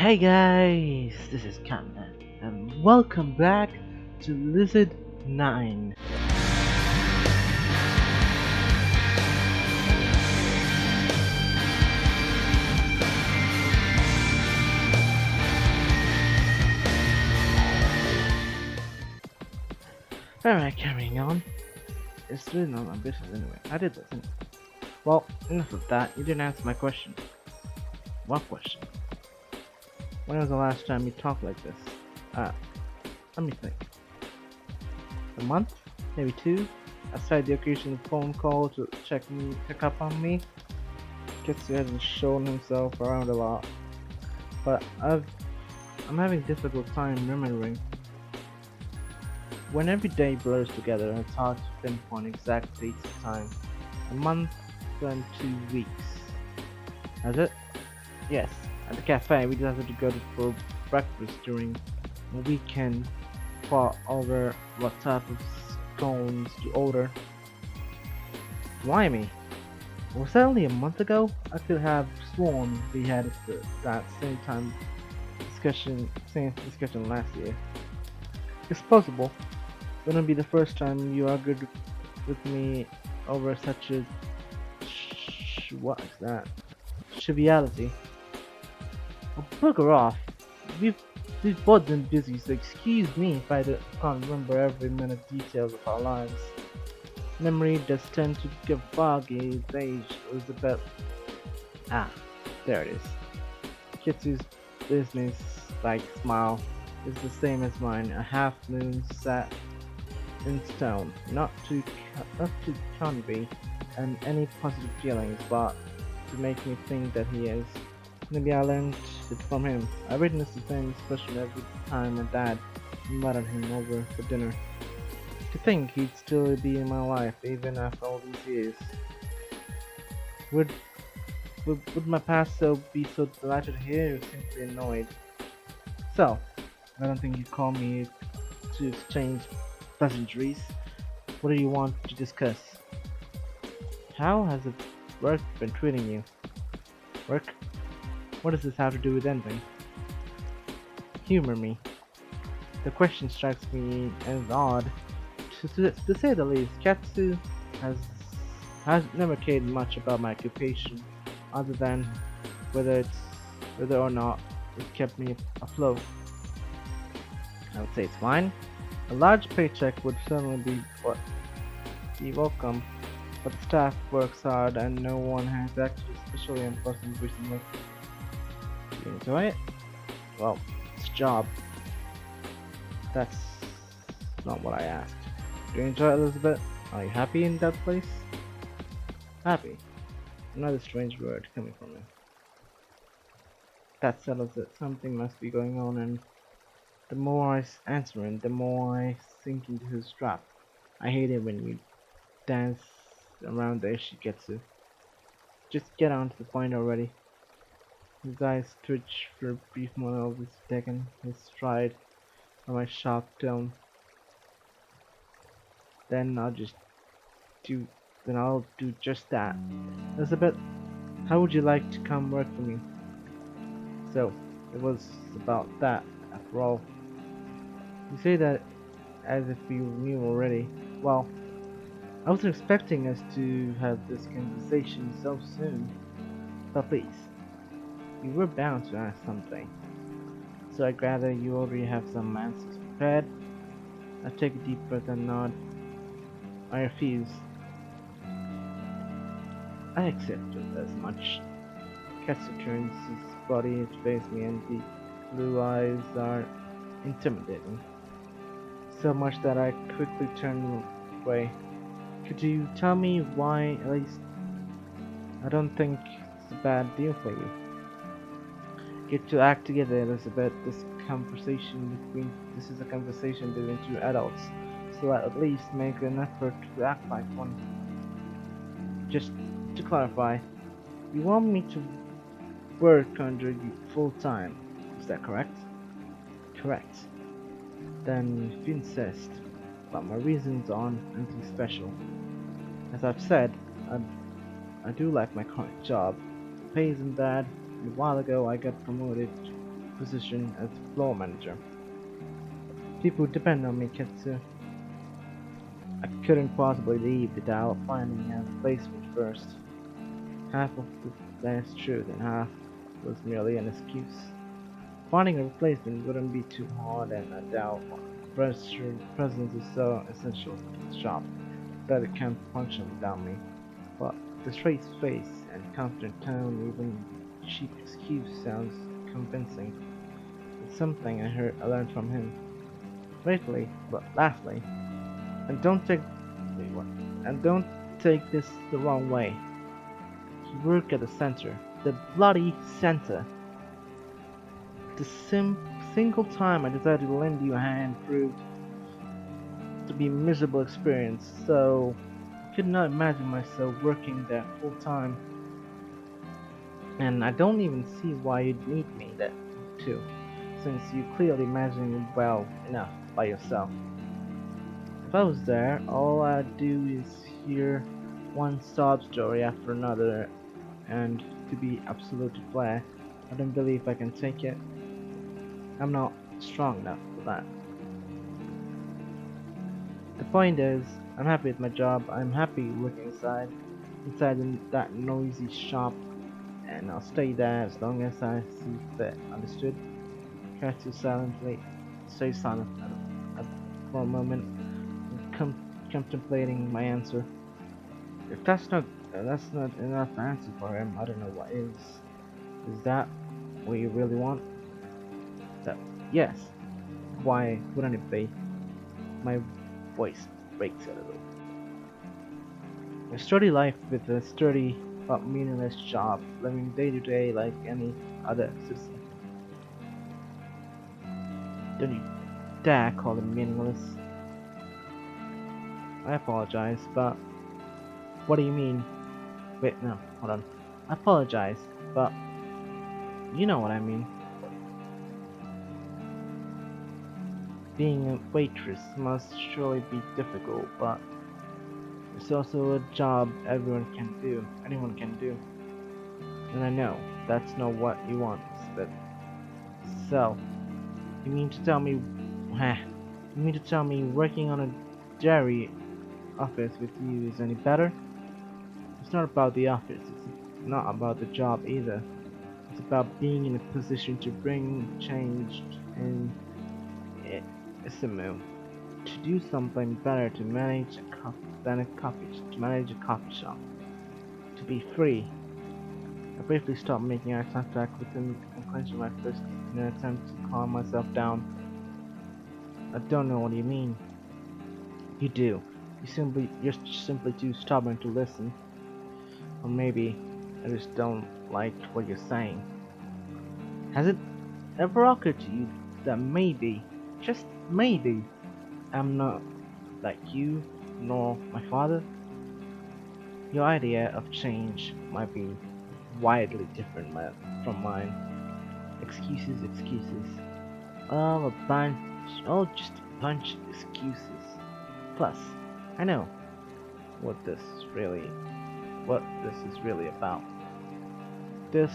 Hey guys, this is Camden, and welcome back to Lucid 9. Alright, carrying on. It's really not my business anyway. I did listen. Well, enough of that. You didn't answer my question. What question? When was the last time you talked like this? Uh, Let me think. A month? Maybe two? Aside the occasional phone call to check up on me. Kitsu hasn't shown himself around a lot. But I'm having difficult time remembering. When every day blurs together, it's hard to pinpoint exact dates of time. A month and 2 weeks. Has it? Yes. At the cafe, we decided to go for breakfast during a weekend for over what type of scones to order. Blimey. Was that only a month ago? I could have sworn we had that same discussion last year. It's possible. Wouldn't be the first time you argued with me over such a what is that? Triviality. Oh, bugger off. We've we've both been busy, so excuse me if can't remember every minute details of our lives. Memory does tend to get foggy as age was about ah, there it is. Kitsu's business like smile is the same as mine, a half moon set in stone, not to convey and any positive feelings, but to make me think that he is. Maybe I learned it from him. I witnessed the same expression every time my dad invited him over for dinner. To think he'd still be in my life even after all these years. Would would my past self be so delighted here or simply annoyed? So, I don't think you call me to exchange pleasantries. What do you want to discuss? How has the work been treating you? Work? What does this have to do with anything? Humor me. The question strikes me as odd. To say the least, Katsu has has never cared much about my occupation, other than whether it's whether or not it kept me afloat. I would say it's fine. A large paycheck would certainly be welcome, but the staff works hard and no one has acted especially unpleasant recently. Do you enjoy it? Well, it's a job. That's not what I asked. Do you enjoy it, Elizabeth? Are you happy in that place? Happy. Another strange word coming from him. That settles it. Something must be going on, and the more answer him, the more I sink into his trap. I hate it when you dance around the Ishiketsu. Just get on to the point already. His eyes twitch for a brief moment of his taken his stride on my sharp tone. Then do I'll do just that. Elizabeth, how would you like to come work for me? So, it was about that, after all. You say that as if we knew already. Well, I wasn't expecting us to have this conversation so soon. But please, you were bound to ask something. So I gather you already have some answers prepared. I take a deep breath and nod. I refuse. I accepted as much. Katsu turns his body to face me and the blue eyes are intimidating. So much that I quickly turn away. Could you tell me why, at least? I don't think it's a bad deal for you. Get to act together, Elizabeth. This is a conversation between two adults, so at least make an effort to act like one. Just to clarify, you want me to work under you full time, is that correct? Correct. Then if you insist, but my reasons aren't anything special. As I've said, I do like my current job. The pay isn't bad, and a while ago I got promoted position as floor manager. People depend on me, Ketsu. I couldn't possibly leave without finding a replacement first. Half of that is true, and half was merely an excuse. Finding a replacement wouldn't be too hard, and I doubt presence is so essential to the shop that it can't function without me. But the straight face and confident tone, even cheap excuse, sounds convincing. It's something I learned from him. Lastly, and don't take wait, what? And don't take this the wrong way. You work at the center, the bloody center. The single time I decided to lend you a hand proved to be a miserable experience, so I could not imagine myself working there full time. And I don't even see why you'd need me there too, since you clearly managing it well enough by yourself. If I was there, all I'd do is hear one sob story after another, and to be absolutely fair, I don't believe I can take it. I'm not strong enough for that. The point is, I'm happy with my job. I'm happy working inside that noisy shop, and I'll stay there as long as I see fit. Understood? Katsu silently stays silent for a moment, contemplating my answer. If that's not enough answer for him, I don't know what is. Is that what you really want? That yes. Why wouldn't it be? My voice breaks a little. A sturdy life with a sturdy but meaningless job, living day to day like any other citizen. Don't you dare call it meaningless. I apologize, but what do you mean? Wait, no, hold on. I apologize, but you know what I mean. Being a waitress must surely be difficult, but it's also a job anyone can do. And I know that's not what you want, but so you mean to tell me, you mean to tell me working on a dairy office with you is any better? It's not about the office, it's not about the job either. It's about being in a position to bring change in Isimu, to do something better, to manage a coffee shop, to be free. I briefly stopped making eye contact with him and clenching my fist in an attempt to calm myself down. I don't know what you mean. You do. You're simply too stubborn to listen. Or maybe I just don't like what you're saying. Has it ever occurred to you that maybe, just maybe, I'm not like you, nor my father? Your idea of change might be widely different from mine. Excuses. Just a bunch of excuses. Plus, I know what this really, what this is really about. This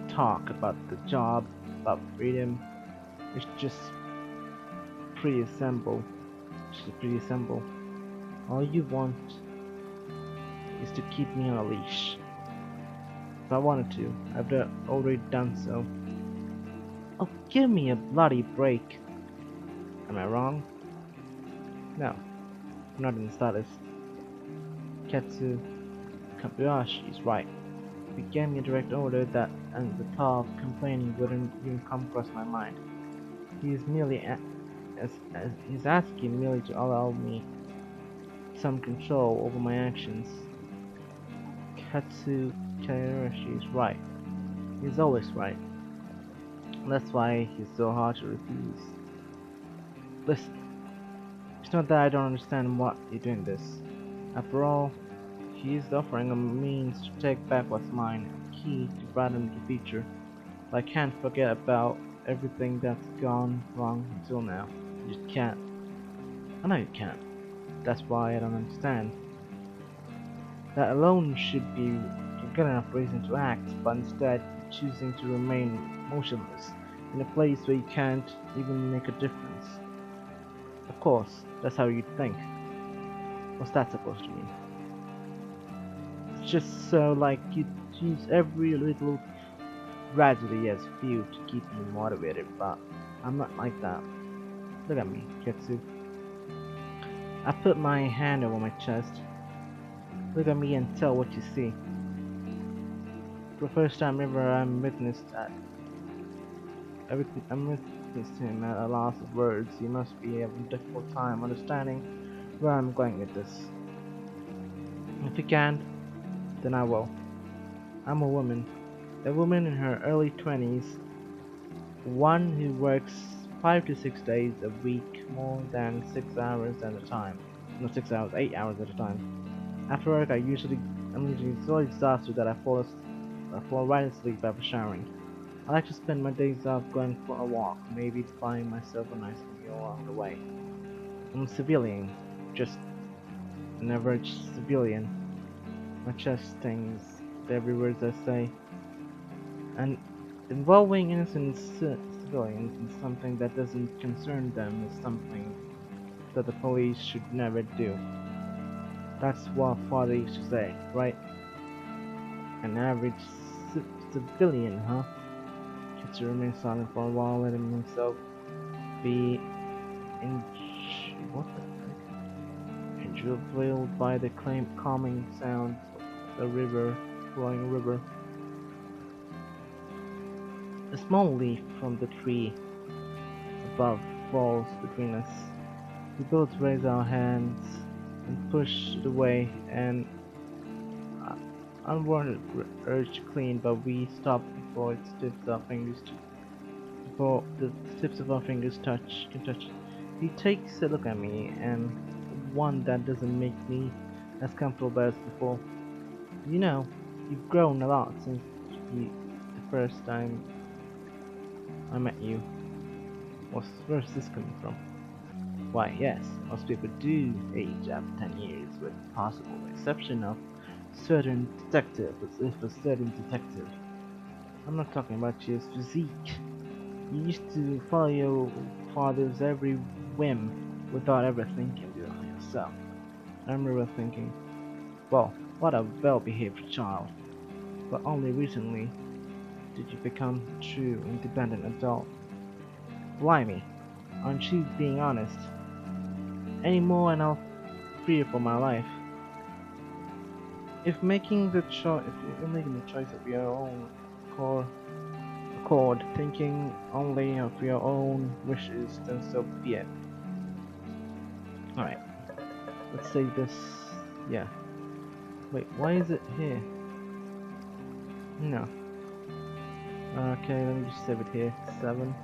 talk about the job, about freedom, is just preassemble. Just preassemble. All you want is to keep me on a leash. If I wanted to, I've already done so. Oh, give me a bloody break. Am I wrong? No, not in the slightest. Ketsu Kabuyashi is right. If he gave me a direct order that and the thought of complaining wouldn't even come across my mind. He is merely he's asking merely to allow me some control over my actions. Katsu Kairashi is right. He's always right. That's why he's so hard to refuse. Listen, it's not that I don't understand why you're doing this. After all, he is offering a means to take back what's mine, a key to brighten the future. But I can't forget about everything that's gone wrong until now. You just can't. I know you can't. That's why I don't understand. That alone should be a good enough reason to act, but instead choosing to remain motionless in a place where you can't even make a difference. Of course, that's how you'd think. What's that supposed to mean? It's just so like you use every little tragedy as fuel to keep you motivated, but I'm not like that. Look at me, Ketsu. I put my hand over my chest. Look at me and tell what you see. For the first time ever, I'm witnessing at a loss of words. You must be having a difficult time understanding where I'm going with this. If you can't, then I will. I'm a woman in her early 20s, one who works 5 to 6 days a week, more than 6 hours at a time. Not 6 hours, 8 hours at a time. After work, I'm usually so exhausted that I fall right asleep after showering. I like to spend my days off going for a walk, maybe buying myself a nice meal along the way. I'm a civilian, just an average civilian. My chest stings with every word I say, and involving innocent civilians in something that doesn't concern them is something that the police should never do. That's what father used to say, right? An average civilian, huh? Kitsu remained silent for a while, letting himself be what the frick? Enjoyed by the calming sounds of the river, flowing river. A small leaf from the tree above falls between us. We both raise our hands and push it away, an unwarranted urge to clean, but we stop before the tips of our fingers can touch it. He takes a look at me, and one that doesn't make me as comfortable as before. You know, you've grown a lot since the first time I met you. Where's this coming from? Why, yes, most people do age after 10 years, with the possible exception of certain detectives, if a certain detective. I'm not talking about your physique. You used to follow your father's every whim without ever thinking of yourself. I remember thinking, well, what a well-behaved child. But only recently did you become a true independent adult. Blimey, aren't you being honest? Any more and I'll fear for my life. If you're making the choice of your own core accord, thinking only of your own wishes, then so be it. Alright, let's save this. Yeah. Wait, why is it here? No. Okay, let me just save it here. 7.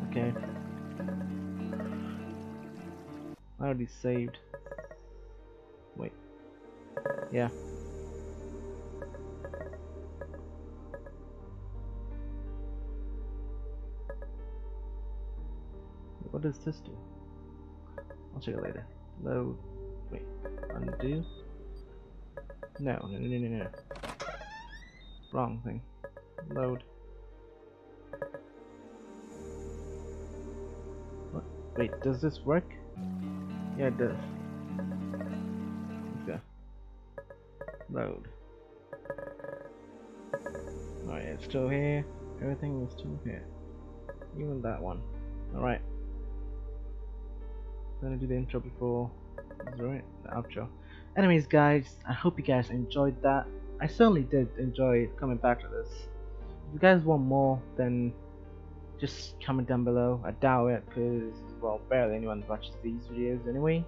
Okay. I already saved. Wait. Yeah. What does this do? I'll check it later. Load. Wait. Undo? No. Wrong thing. Load. What? Wait, does this work? Yeah, it does. Okay. Load. Alright, it's still here. Everything is still here. Even that one. Alright. Gonna do the intro before. Right? The outro. Anyways, guys, I hope you guys enjoyed that. I certainly did enjoy coming back to this. If you guys want more, then just comment down below. I doubt it, because, well, barely anyone watches these videos anyway.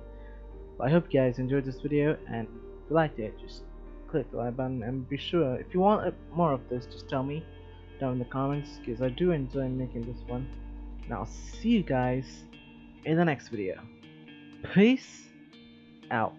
But I hope you guys enjoyed this video, and if you liked it, just click the like button, and be sure, if you want more of this, just tell me down in the comments, because I do enjoy making this one. And I'll see you guys in the next video. Peace out.